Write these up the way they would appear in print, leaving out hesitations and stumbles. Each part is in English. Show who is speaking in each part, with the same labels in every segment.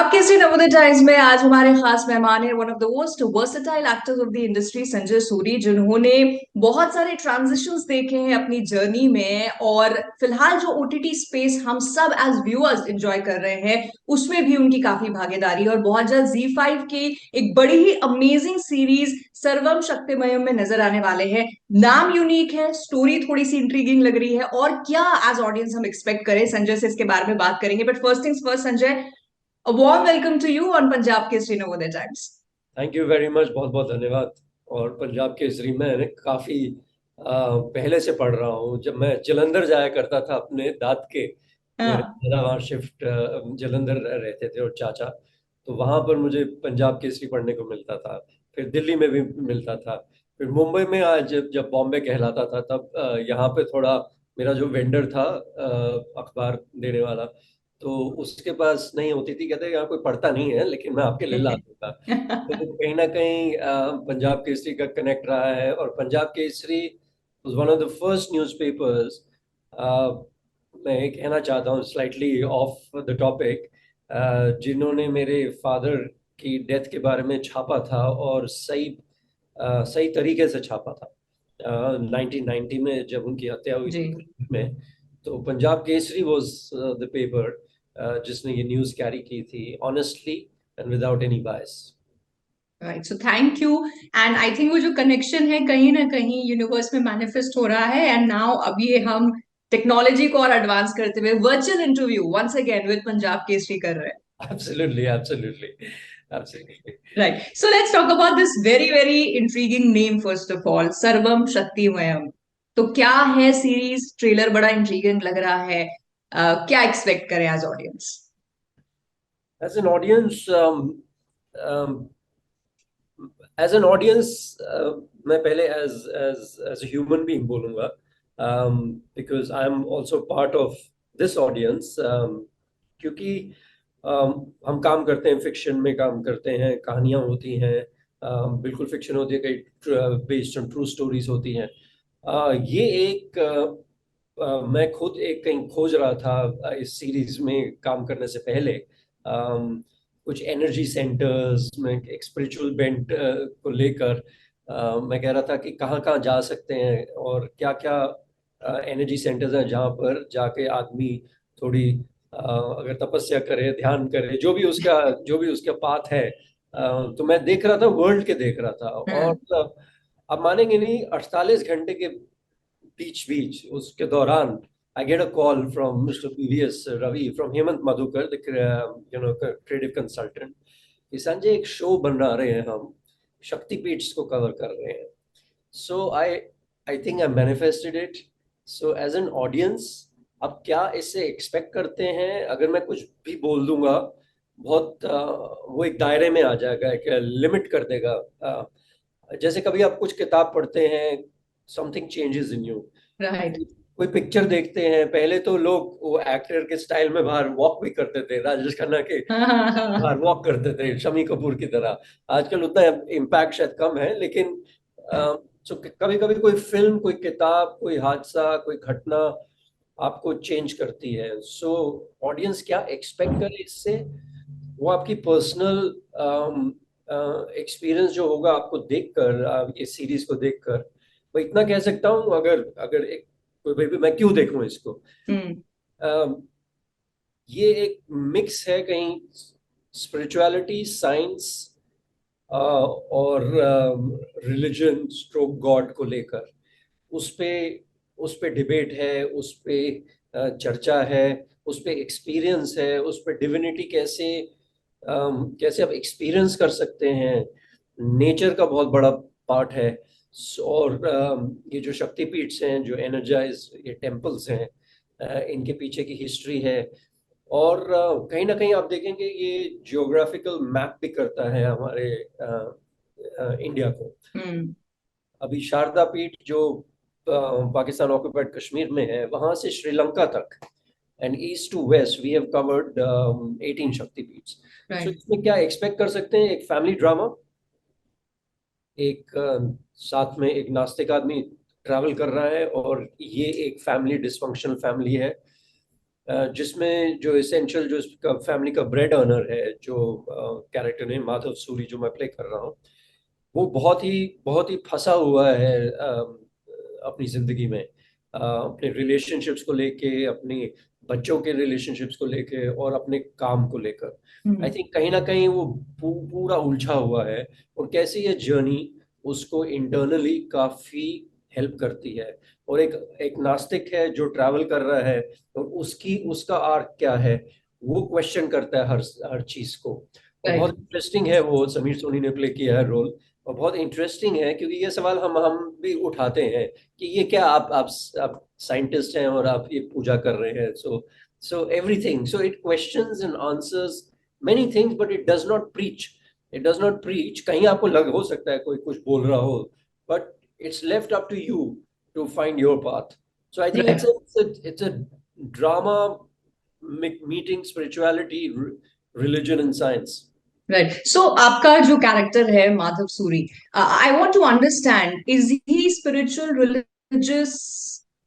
Speaker 1: Punjab Kesari Navodaya times में आज हमारे खास मेहमान है one of the most versatile actors of the industry Sanjay Suri, जिन्होंने बहुत सारे ट्रांजिशंस देखे हैं अपनी जर्नी में। और फिलहाल जो ओटीटी स्पेस हम सब एज व्यूअर्स एंजॉय कर रहे हैं उसमें भी उनकी काफी भागीदारी है। और बहुत जल्द Z5 की एक बड़ी ही अमेजिंग सीरीज सर्वम शक्तिमयम में नजर आने वाले हैं। नाम यूनिक है, स्टोरी थोड़ी सी इंट्रीगिंग लग रही है, और क्या एज ऑडियंस हम एक्सपेक्ट करें संजय से, इसके बारे में बात करेंगे। But first things first, Sanjay, a warm welcome to you on Punjab Kesari Navodaya Times.
Speaker 2: Thank you very much, बहुत बहुत धन्यवाद। और पंजाब केसरी मैंने काफ़ी पहले से पढ़ रहा हूँ। जब मैं जलंधर जाया करता था अपने दाद के, मेरे
Speaker 1: हाँ,
Speaker 2: दादा वहाँ शिफ्ट जलंधर रहते थे और चाचा, तो वहाँ पर मुझे पंजाब केसरी पढ़ने को मिलता था। फिर दिल्ली में भी मिलता था। फिर मुंबई में आज जब बॉम्बे कहलाता था तब यहाँ पे थोड़ा मेरा जो वेंडर था अखबार देने वाला, तो उसके पास नहीं होती थी। कहते यहाँ कोई पढ़ता नहीं है लेकिन मैं आपके लिए ला दूंगा। तो कहीं ना कहीं पंजाब केसरी का कनेक्ट रहा है। और Punjab Kesari was one of the first newspapers, मैं ये कहना चाहता हूँ स्लाइटली ऑफ द टॉपिक, जिन्होंने मेरे फादर की डेथ के बारे में छापा था और सही तरीके से छापा था। 1990 में जब उनकी हत्या हुई
Speaker 1: जी।
Speaker 2: थी में, तो Punjab Kesari was the paper जिसने ये न्यूज़ कैरी की थी honestly and without any bias.
Speaker 1: Right, so thank you. And I think वो जो कनेक्शन है कहीं ना कहीं यूनिवर्स में मैनिफेस्ट हो रहा है। एंड नाउ अब ये हम टेक्नोलॉजी को और एडवांस करते हुए virtual interview once again with Punjab Kesari कर रहे हैं।
Speaker 2: Absolutely, absolutely, absolutely.
Speaker 1: Right, so let's talk about this very very intriguing name first of all, Sarvam Shakti मयम। तो क्या है सीरीज? ट्रेलर बड़ा इंट्रीगिंग लग रहा है। क्या एक्सपेक्ट करें as audience?
Speaker 2: As an audience, um, as an audience, मैं पहले as a human being बोलूँगा, because I'm also part of this audience, क्योंकि हम काम करते हैं, फिक्शन में काम करते हैं, कहानियाँ होती हैं, बिल्कुल फिक्शन होती है, कई बेस्ड ऑन ट्रू स्टोरीज होती हैं। ये एक मैं खुद एक कहीं खोज रहा था इस सीरीज में काम करने से पहले। कुछ एनर्जी सेंटर्स में एक स्पिरिचुअल बेंट को लेकर मैं कह रहा था कि कहाँ कहाँ जा सकते हैं और क्या क्या एनर्जी सेंटर्स हैं जहाँ पर जाके आदमी थोड़ी अगर तपस्या करे, ध्यान करे, जो भी उसका पाथ है। तो मैं देख रहा था, वर्ल्ड के देख रहा था। और अब मानेंगे नहीं, 48 घंटे के बीच बीच उसके दौरान I get a call from Mr. PVS Ravi from Hemant Madhukar, the creative consultant, कि संजय एक शो बना रहे हैं, हम शक्तिपीठ को कवर कर रहे हैं। So I think I manifested it. So as an audience, अब क्या इससे एक्सपेक्ट करते हैं? अगर मैं कुछ भी बोल दूंगा बहुत वो एक दायरे में आ जाएगा, एक लिमिट कर देगा। जैसे कभी आप कुछ किताब पढ़ते हैं, something changes in you.
Speaker 1: Right.
Speaker 2: कोई पिक्चर देखते हैं, पहले तो लोग वो एक्टर के स्टाइल में बाहर वॉक भी करते थे, राजेश खन्ना के बाहर वॉक करते थे शमी कपूर की तरह। आजकल उतना इम्पैक्ट शायद कम है, लेकिन कभी कभी कोई फिल्म, कोई किताब, कोई हादसा, कोई घटना आपको चेंज करती है। सो ऑडियंस क्या एक्सपेक्ट करे इससे, वो आपकी पर्सनल एक्सपीरियंस जो होगा आपको देखकर, इस सीरीज को देखकर। मैं इतना कह सकता हूँ, अगर अगर एक कोई भाई मैं क्यों देखूं इसको, ये एक मिक्स है कहीं स्पिरिचुअलिटी, साइंस और रिलीजन स्ट्रोक गॉड को लेकर। उस पे डिबेट है, उस पे चर्चा है, उस पे एक्सपीरियंस है, उस पे डिविनिटी कैसे आप एक्सपीरियंस कर सकते हैं। नेचर का बहुत बड़ा पार्ट है। और ये जो शक्तिपीठ हैं, जो एनर्जाइज ये टेम्पल्स हैं, इनके पीछे की हिस्ट्री है। और कहीं ना कहीं आप देखेंगे ये जियोग्राफिकल मैप भी करता है हमारे इंडिया को। अभी शारदा पीठ जो पाकिस्तान ऑक्युपाइड कश्मीर में है, वहां से श्रीलंका तक and east to west we have covered 18 shaktipeeth. सो इसमें क्या एक्सपेक्ट कर सकते हैं? एक फैमिली ड्रामा, एक साथ में एक नास्तिक आदमी ट्रैवल कर रहा है, और ये एक फैमिली डिसफंक्शनल फैमिली है। जिसमें जो एसेंशियल जो फैमिली का ब्रेड अर्नर है, जो कैरेक्टर ने माधव सूरी जो मैं प्ले कर रहा हूँ, वो बहुत ही फंसा हुआ है अपनी जिंदगी में, अपने रिलेशनशिप्स को लेके, अपनी बच्चों के रिलेशनशिप्स को लेके और अपने काम को लेकर। आई थिंक कहीं ना कहीं वो पूरा उलझा हुआ है, और कैसे ये जर्नी उसको इंटरनली काफी हेल्प करती है। और एक एक नास्तिक है जो ट्रैवल कर रहा है, और उसका आर्क क्या है, वो क्वेश्चन करता है हर हर चीज को। और
Speaker 1: राइट।
Speaker 2: बहुत इंटरेस्टिंग है, वो समीर सोनी ने प्ले किया है रोल। और बहुत इंटरेस्टिंग है क्योंकि ये सवाल हम भी उठाते हैं कि ये क्या, आप साइंटिस्ट हैं और आप ये पूजा कर रहे हैं, so everything, so it questions and answers many things, but it does not preach. कहीं आपको लग हो सकता है कोई कुछ बोल रहा हो, but it's left up to you to find your path. So I think
Speaker 1: right.
Speaker 2: it's a drama meeting spirituality, religion and science.
Speaker 1: Right. So आपका जो कैरेक्टर है Madhav Suri, I want to understand, is he spiritual, religious,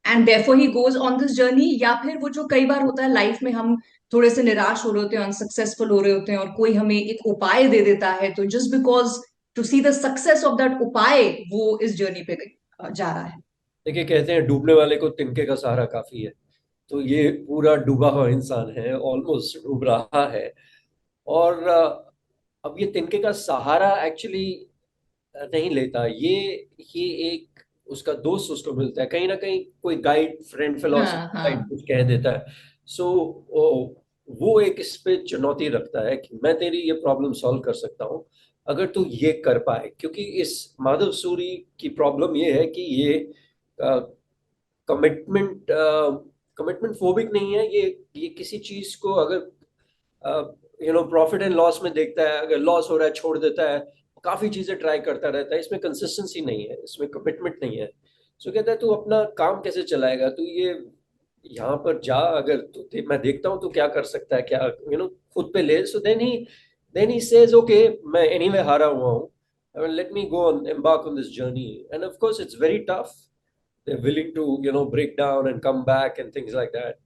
Speaker 1: and therefore he goes on this journey, या फिर वो जो कई बार होता है लाइफ में, हम थोड़े से निराश हो रहे होते हैं, अनसक्सेसफुल हो रहे होते हैं, और कोई हमें एक उपाय दे देता है, तो just because to see the success of that upay वो इस जर्नी पे जा रहा है।
Speaker 2: देखिए, कहते हैं डूबने वाले को तिनके का सहारा काफी है। तो ये पूरा डूबा हुआ इंसान है, ऑलमोस्ट डूब रहा है। और अब ये तिनके का सहारा एक्चुअली नहीं लेता ये एक उसका दोस्त उसको मिलता है, कहीं ना कहीं कोई गाइड, फ्रेंड,
Speaker 1: हाँ,
Speaker 2: फिलोसफर गाइड
Speaker 1: हाँ।
Speaker 2: कुछ कह देता है। सो वो एक इस पे चुनौती रखता है कि मैं तेरी ये प्रॉब्लम सॉल्व कर सकता हूँ अगर तू ये कर पाए। क्योंकि इस माधव सूरी की प्रॉब्लम ये है कि ये कमिटमेंट कमिटमेंट फोबिक नहीं है। ये किसी चीज को अगर प्रॉफिट एंड लॉस में देखता है, अगर लॉस हो रहा है छोड़ देता है, काफी चीजें ट्राई करता रहता है, इसमें कंसिस्टेंसी नहीं है, इसमें कमिटमेंट नहीं है। सो कहता है तू अपना काम कैसे चलाएगा, तू ये यहाँ पर जा, अगर मैं देखता हूँ तू क्या कर सकता है, क्या खुद पे ले। So then he says okay, मैं एनीवे हारा हुआ हूँ, let me go on embark on this journey. And of course it's very tough, they're willing to break down and come back and things like that.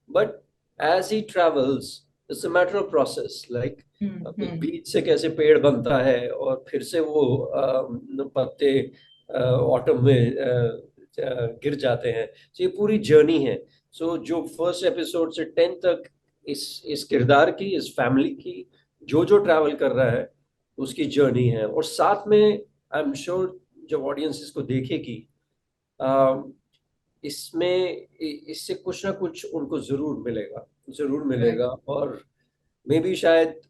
Speaker 2: But as he travels, it's a matter of process, like
Speaker 1: हम्म।
Speaker 2: बीज से कैसे पेड़ बनता है और फिर से वो पत्ते ऑटम में गिर जाते हैं। तो ये पूरी जर्नी है। सो जो फर्स्ट एपिसोड से 10 तक इस किरदार की, इस फैमिली की, जो ट्रैवल कर रहा है उसकी जर्नी है। और साथ में आई एम श्योर जब ऑडियंस इसको देखेगी, इससे कुछ ना कुछ उनको जरूर मिलेगा, जरूर मिलेगा। और मे बी शायद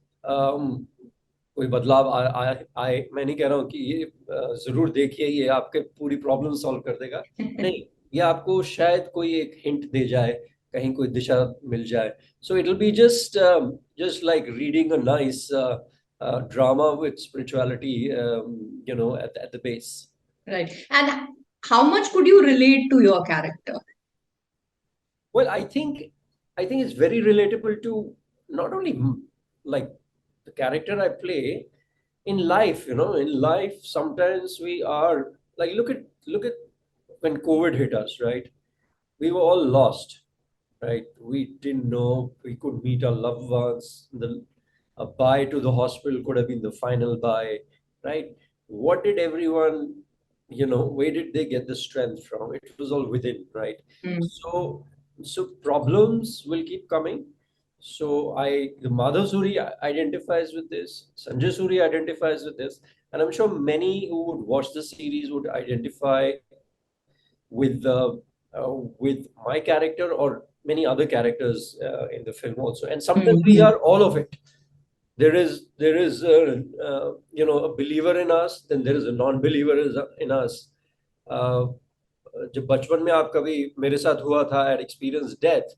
Speaker 2: कोई बदलाव आए। मैं नहीं कह रहा हूँ कि ये जरूर देखिए ये आपके पूरी प्रॉब्लम सॉल्व कर देगा, नहीं। ये आपको शायद कोई एक हिंट दे जाए, कहीं कोई दिशा मिल जाए। So it will be just like reading a nice drama with spirituality at the base.
Speaker 1: Right. And how much could you relate to your character?
Speaker 2: Well, I think it's very relatable to not only like the character I play in life. In life, sometimes we are like, look at when COVID hit us, right? We were all lost, right? We didn't know we could meet our loved ones. A bye to the hospital could have been the final bye, right? What did everyone, where did they get the strength from? It was all within, right?
Speaker 1: Mm.
Speaker 2: So problems will keep coming. So the Madhav Suri identifies with this, Sanjay Suri identifies with this, and I'm sure many who would watch the series would identify with with my character or many other characters in the film also. And sometimes we
Speaker 1: Mm-hmm.
Speaker 2: are all of it. There is a believer in us, then there is a non-believer in us. uh, जब बचपन में आप कभी, मेरे साथ हुआ था, I had experienced death,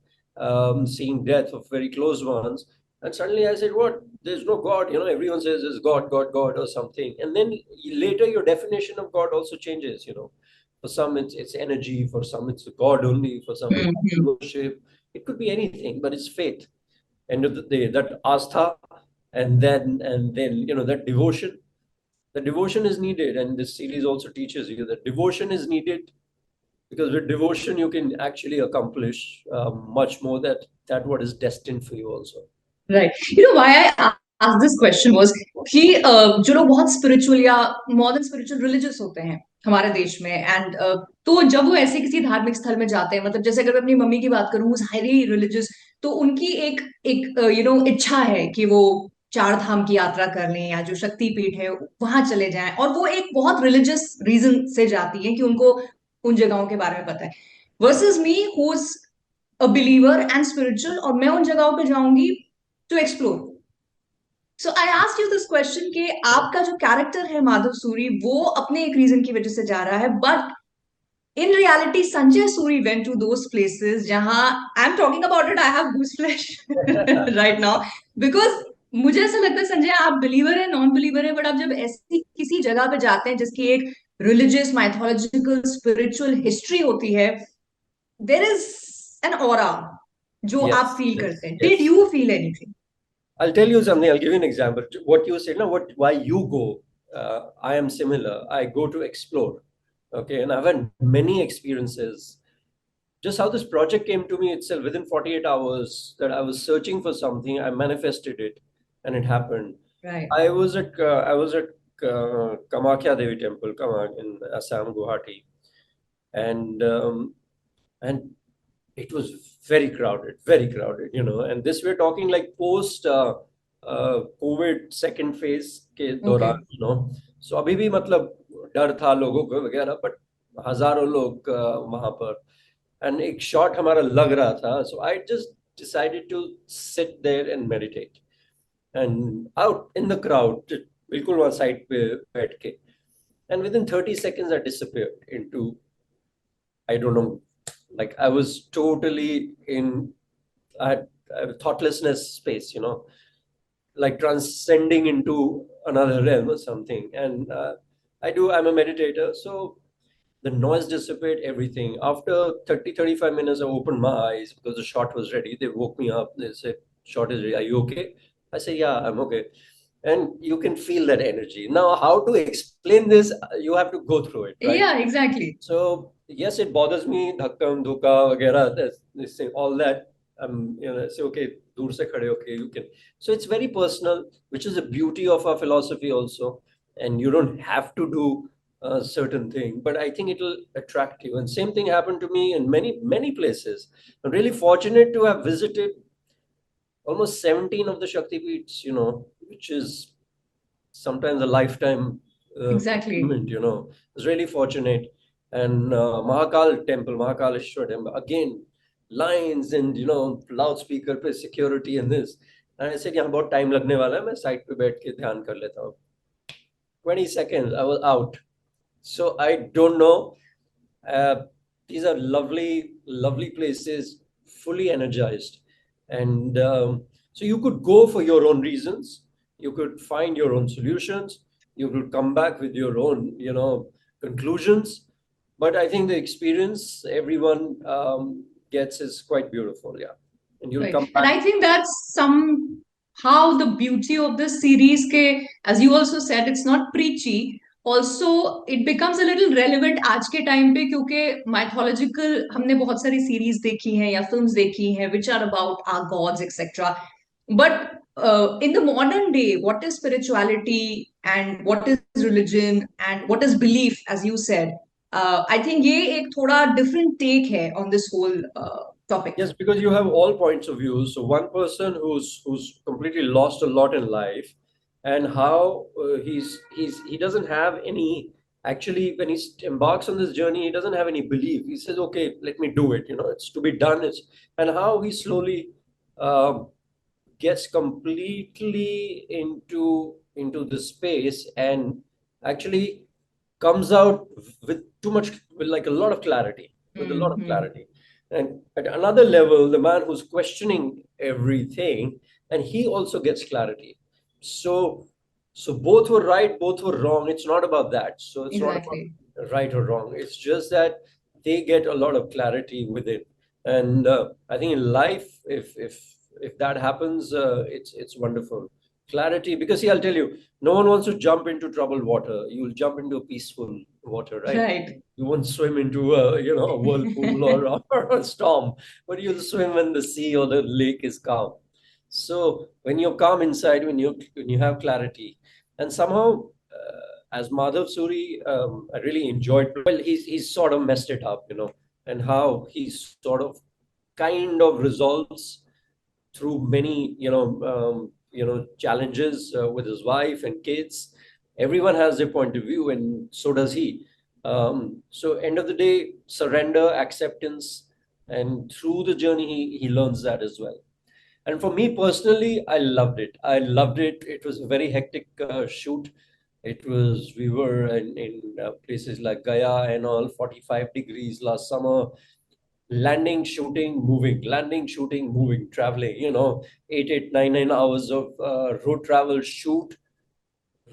Speaker 2: seeing death of very close ones, and suddenly I said, what, there's no God, everyone says there's God, God, God or something. And then later your definition of God also changes. For some it's energy, for some it's God only, for some it's
Speaker 1: Mm-hmm.
Speaker 2: worship. It could be anything, but it's faith. End of the day, that astha, and then that devotion. The devotion is needed, and this series also teaches you that devotion is needed because with devotion you can actually accomplish much more that what is destined for you also.
Speaker 1: Right. Why I asked this question was कि जो लोग बहुत spiritual या more than spiritual religious होते हैं हमारे देश में, एंड तो जब वो ऐसे किसी धार्मिक स्थल में जाते हैं, मतलब जैसे अगर मैं अपनी मम्मी की बात करूँ, हाईली रिलीजियस, तो उनकी एक एक इच्छा है कि वो चार धाम की यात्रा कर लें या जो शक्ति पीठ है वहां चले जाएं, और वो एक बहुत रिलीजियस रीजन से जाती है कि उनको उन जगहों के बारे में पता है, versus me who is a believer and spiritual, और मैं उन जगहों पे जाऊंगी to explore. So I asked you this question कि आपका जो कैरेक्टर है माधव सूरी, वो अपने एक रीजन की वजह से जा रहा है, but in reality Sanjay Suri went to those places jahan I'm talking about it, I have gooseflesh right now, because मुझे ऐसा लगता है संजय, आप बिलीवर है नॉन बिलीवर है, बट आप जब ऐसी किसी जगह पे जाते हैं जिसकी एक रिलीजियस माइथोलॉजिकल स्पिरिचुअल हिस्ट्री होती है, देयर इज एन ऑरा जो आप
Speaker 2: Yes,
Speaker 1: फील करते
Speaker 2: yes,
Speaker 1: हैं. Did
Speaker 2: yes.
Speaker 1: You feel anything?
Speaker 2: I'll tell you something. I'll give you an example. What you said, now, why you go? I am similar. I go to explore. Okay, and I've had many experiences. Just how this project came to me itself within 48 hours, that I was searching for something, I manifested it, and it happened.
Speaker 1: Right.
Speaker 2: I was at Kamakhya Devi Temple, in Assam, Guwahati, and and it was very crowded, and this we're talking like post COVID second phase के
Speaker 1: Okay.
Speaker 2: दौरान. So अभी भी मतलब डर था लोगों को वगैरह, but हजारों लोग वहां पर, and एक shot हमारा लग रहा था. So I just decided to sit there and meditate, and out in the crowd, बिल्कुल वहाँ साइड पे बैठ के, and within 30 seconds I disappeared into, I don't know, like I was totally in a thoughtlessness space, like transcending into another realm or something. And I'm a meditator, so the noise dissipated, everything. After 30-35 minutes, I opened my eyes because the shot was ready. They woke me up. They said, "Shot is ready. Are you okay?" I said, "Yeah, I'm okay." And you can feel that energy. Now, how to explain this? You have to go through it, right?
Speaker 1: Yeah, exactly.
Speaker 2: So yes, it bothers me, dhakkam, dhuka, vagera, this thing, all that. Say, okay, dur se khade, okay, you can. So it's very personal, which is the beauty of our philosophy also. And you don't have to do a certain thing, but I think it'll attract you. And same thing happened to me in many, many places. I'm really fortunate to have visited almost 17 of the Shakti Peeths, which is sometimes a lifetime
Speaker 1: Exactly.
Speaker 2: fulfillment. It's really fortunate. And Mahakal temple, Mahakaleshwar temple, again, lines and, loudspeaker पे security and this. And I said, यहाँ बहुत time लगने वाला है, मैं side पे बैठ के ध्यान कर लेता हूँ. 20 seconds, I was out. So I don't know. Uh, these are lovely, lovely places, fully energized. And so you could go for your own reasons. You could find your own solutions. You could come back with your own, conclusions. But I think the experience everyone gets is quite beautiful. Yeah. And you'll
Speaker 1: Right.
Speaker 2: come
Speaker 1: And
Speaker 2: back.
Speaker 1: I think that's somehow the beauty of this series, ke, as you also said, it's not preachy. Also, it becomes a little relevant आज के time पे, क्योंकि mythological हमने बहुत सारी series देखी हैं या फिल्म्स देखी हैं which are about our gods etc. But in the modern day, what is spirituality and what is religion and what is belief, as you said, I think ये एक थोड़ा different take है on this whole topic.
Speaker 2: Yes, because you have all points of view. So one person who's completely lost a lot in life, and how he doesn't have any, actually, when he embarks on this journey, he doesn't have any belief. He says, "Okay, let me do it. It's to be done." And how he slowly um, gets completely into this space, and actually comes out with too much, with like a lot of clarity, with a lot of
Speaker 1: Mm-hmm.
Speaker 2: clarity. And at another level, the man who's questioning everything, and he also gets clarity. So both were right, both were wrong. It's not about that. So it's not about
Speaker 1: Exactly.
Speaker 2: right or wrong. It's just that they get a lot of clarity with it. And I think in life, if that happens, it's wonderful. Clarity, because see, I'll tell you, no one wants to jump into troubled water. You'll jump into peaceful water, right?
Speaker 1: Right.
Speaker 2: You won't swim into a, a whirlpool or a storm, but you'll swim when the sea or the lake is calm. So when you're calm inside, when you have clarity, and somehow, as Madhav Suri, I really enjoyed. Well, he's sort of messed it up, and how he sort of kind of resolves through many challenges with his wife and kids. Everyone has their point of view, and so does he. So end of the day, surrender, acceptance, and through the journey he learns that as well. And for me personally, I loved it. It was a very hectic shoot. We were in places like Gaya and all, 45 degrees last summer, landing, shooting, moving, traveling, 8, 8, 9 hours of road travel, shoot,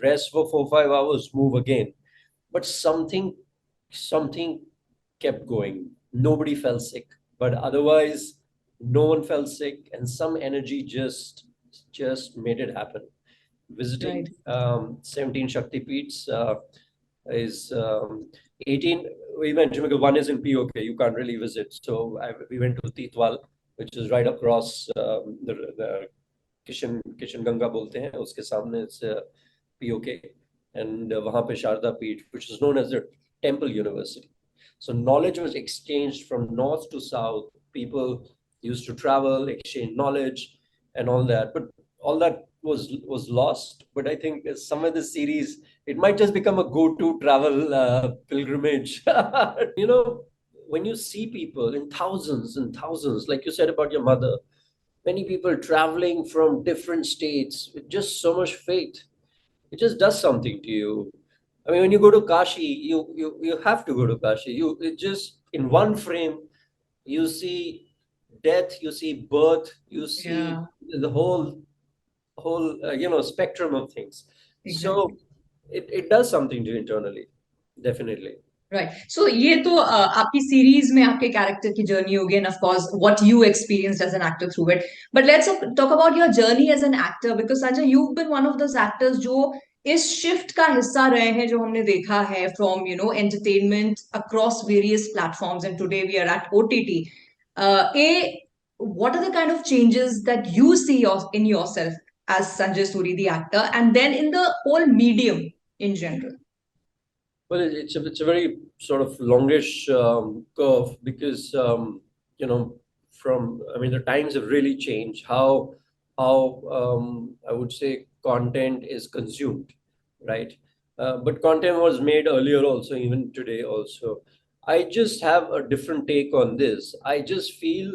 Speaker 2: rest for 4, 5 hours, move again. But something kept going. Nobody fell sick, but otherwise, no one fell sick, and some energy just made it happen. Visiting
Speaker 1: Right.
Speaker 2: 17 Shakti Peeths is 18. We mentioned because one is in POK, you can't really visit. So we went to Titwal, which is right across the Kishan Ganga बोलते हैं उसके सामने it's POK, and वहाँ पे शारदा पीठ, which is known as the Temple University. So knowledge was exchanged from north to south. People used to travel, exchange knowledge, and all that. But all that was lost. But I think somewhere this series, it might just become a go-to travel pilgrimage. When you see people in thousands and thousands, like you said about your mother, many people traveling from different states with just so much faith, it just does something to you. I mean, when you go to Kashi, you have to go to Kashi. It just in one frame, you see death, you see birth, you see
Speaker 1: Yeah,
Speaker 2: the whole spectrum of things. So
Speaker 1: exactly.
Speaker 2: it does something to you internally, definitely.
Speaker 1: Right so ये तो आपकी series में आपके character की journey होगी and of course what you experienced as an actor through it but let's talk about your journey as an actor because Sanjay you been one of those actors जो इस shift का हिस्सा रहे हैं जो हमने देखा है from entertainment across various platforms and today we are at OTT a what are the kind of changes that you see in yourself as Sanjay Suri the actor and then in the whole medium in general?
Speaker 2: Well, it's a very sort of longish curve because from I mean the times have really changed how I would say content is consumed, right? But content was made earlier also, even today also. I just have a different take on this. I just feel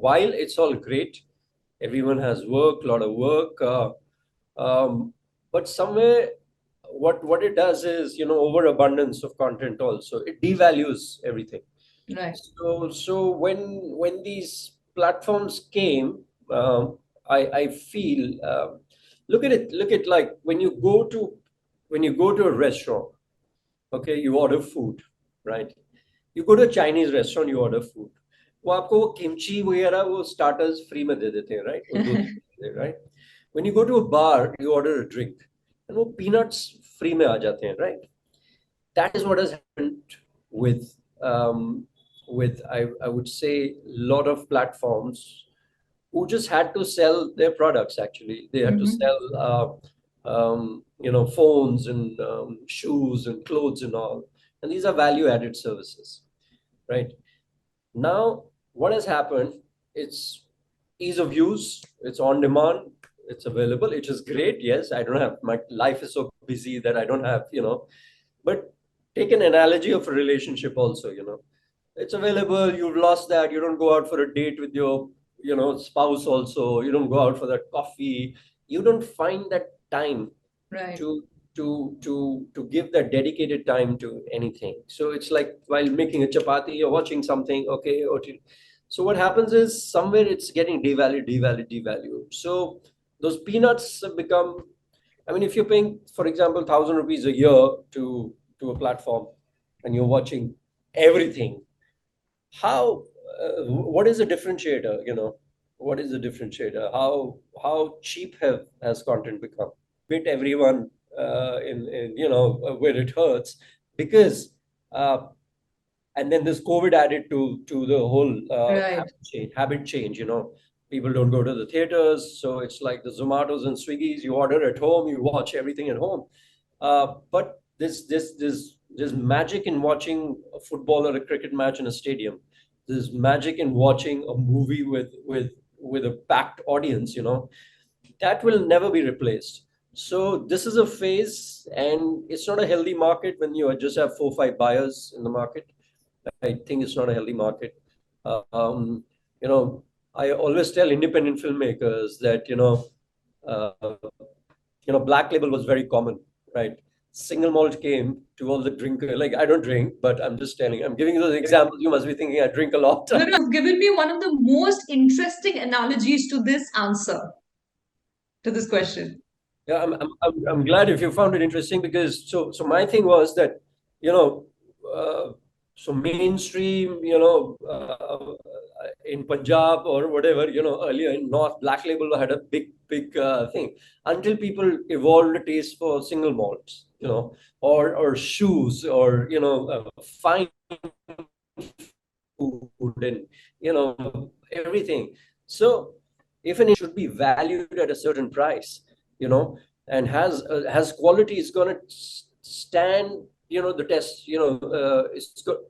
Speaker 2: while it's all great, everyone has work, a lot of work, but somewhere what it does is overabundance of content also it devalues everything.
Speaker 1: Right.
Speaker 2: So when these platforms came, I feel look at like when you go to a restaurant, okay, you order food, right? You go to a Chinese restaurant, you order food, वो आपको वो kimchi वगैरह वो starters free में दे देते हैं, right? वो दो तीन चीजें, right? When you go to a bar, you order a drink, and वो peanuts free में आ जाते हैं, right? That is what has happened with I would say a lot of platforms who just had to sell their products. Actually, they had to
Speaker 1: Mhm.
Speaker 2: sell phones and shoes and clothes and all, and these are value added services, right? Now, what has happened? It's ease of use. It's on demand. It's available. It is great. Yes, I don't have my life is so busy that I don't have. But take an analogy of a relationship also. It's available. You've lost that. You don't go out for a date with your spouse. Also, you don't go out for that coffee. You don't find that time
Speaker 1: Right.
Speaker 2: to to give that dedicated time to anything. So it's like while making a chapati, you're watching something, okay, so what happens is somewhere it's getting devalued. So those peanuts have become. I mean, if you're paying, for example, 1,000 rupees a year to a platform, and you're watching everything, how what is the differentiator? What is the differentiator? How cheap has content become? Bit everyone in where it hurts, because And then this COVID added to the whole
Speaker 1: Right.
Speaker 2: habit change. People don't go to the theaters, so it's like the Zomatos and Swiggies. You order at home, you watch everything at home. But there's magic in watching a football or a cricket match in a stadium. There's magic in watching a movie with a packed audience. That will never be replaced. So this is a phase, and it's not a healthy market when you just have 4 or 5 buyers in the market. I think it's not a healthy market. Um, you know, I always tell independent filmmakers that uh, Black Label was very common, right? Single malt came to all the drinker. Like I don't drink, but I'm just telling. I'm giving you those examples. You must be thinking I drink a lot.
Speaker 1: No, no, you've given me one of the most interesting analogies to this answer, to this question.
Speaker 2: Yeah, I'm glad if you found it interesting, because so my thing was that you know so mainstream, in Punjab or whatever, earlier in North, Black Label had a big thing, until people evolved a taste for single malts, or shoes, or fine food, and everything. So if an should be valued at a certain price, and has quality, is going to stand the test.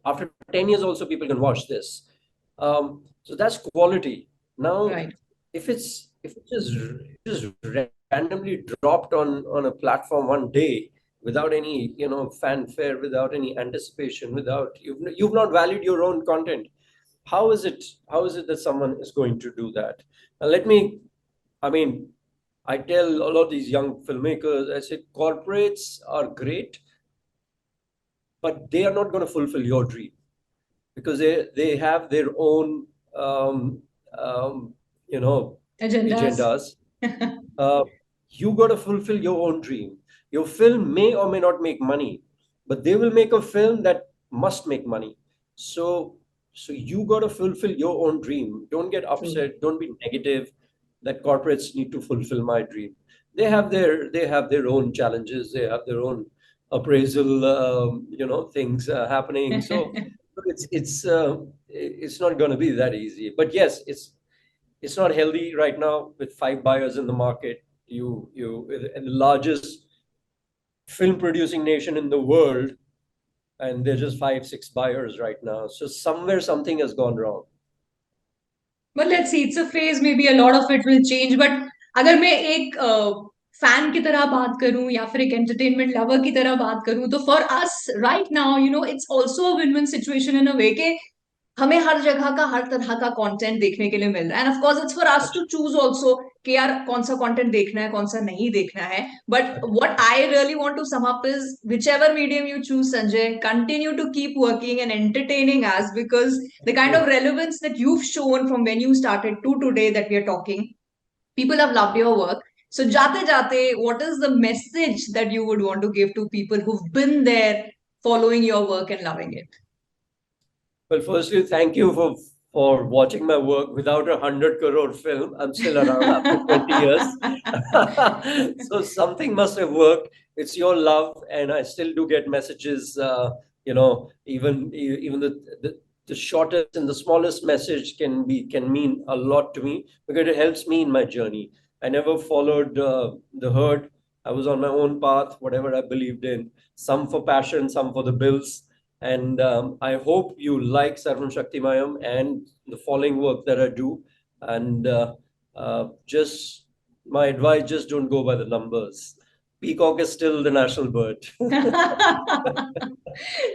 Speaker 2: After 10 years also people can watch this. So that's quality. Now
Speaker 1: Right.
Speaker 2: if it just randomly dropped on a platform one day, without any fanfare, without any anticipation, without you've not valued your own content, how is it that someone is going to do that? And I mean, I tell a lot of these young filmmakers, I said corporates are great, but they are not going to fulfill your dream, because they have their own um,
Speaker 1: Agendas.
Speaker 2: agendas. uh, you got to fulfill your own dream. Your film may or may not make money, but they will make a film that must make money. So you got to fulfill your own dream. Don't get
Speaker 1: True.
Speaker 2: upset. Don't be negative that corporates need to fulfill my dream. They have their own challenges. They have their own appraisal, things happening. So it's not going to be that easy. But yes, it's not healthy right now with 5 buyers in the market. You the largest film producing nation in the world, and there's just 5 6 buyers right now. So somewhere something has gone wrong.
Speaker 1: But let's see, it's a phase, maybe a lot of it will change. But अगर मैं एक fan की तरह बात करूं या फिर एक एंटरटेनमेंट लवर की तरह बात करूं, तो for us right now it's also a win win situation in a way के हमें हर जगह का हर तरह का कंटेंट देखने के लिए मिल रहा है, and of course it's for us to choose also कि यार कौन सा कंटेंट देखना है, कौन सा नहीं देखना है. But what I really want to sum up is whichever medium you choose, Sanjay, continue to keep working and entertaining us, because the kind of relevance that you've shown from when you started to today that we are talking, people have loved your work. So jate jate, what is the message that you would want to give to people who've been there following your work and loving it?
Speaker 2: Well, firstly, thank you for watching my work. Without 100 crore film, I'm still around after 20 years. So something must have worked. It's your love, and I still do get messages. Even the shortest and the smallest message can mean a lot to me, because it helps me in my journey. I never followed the herd. I was on my own path, whatever I believed in. Some for passion, some for the bills. And I hope you like Sarvam Shakthi Mayam and the following work that I do. And just my advice, just don't go by the numbers. Peacock is still the national bird.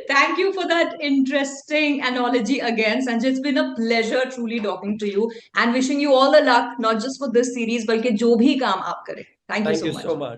Speaker 1: Thank you for that interesting analogy again, Sanjay. It's been a pleasure truly talking to you and wishing you all the luck, not just for this series, but jo bhi kaam aap kare. Thank you
Speaker 2: Thank
Speaker 1: so
Speaker 2: you
Speaker 1: much.
Speaker 2: so much.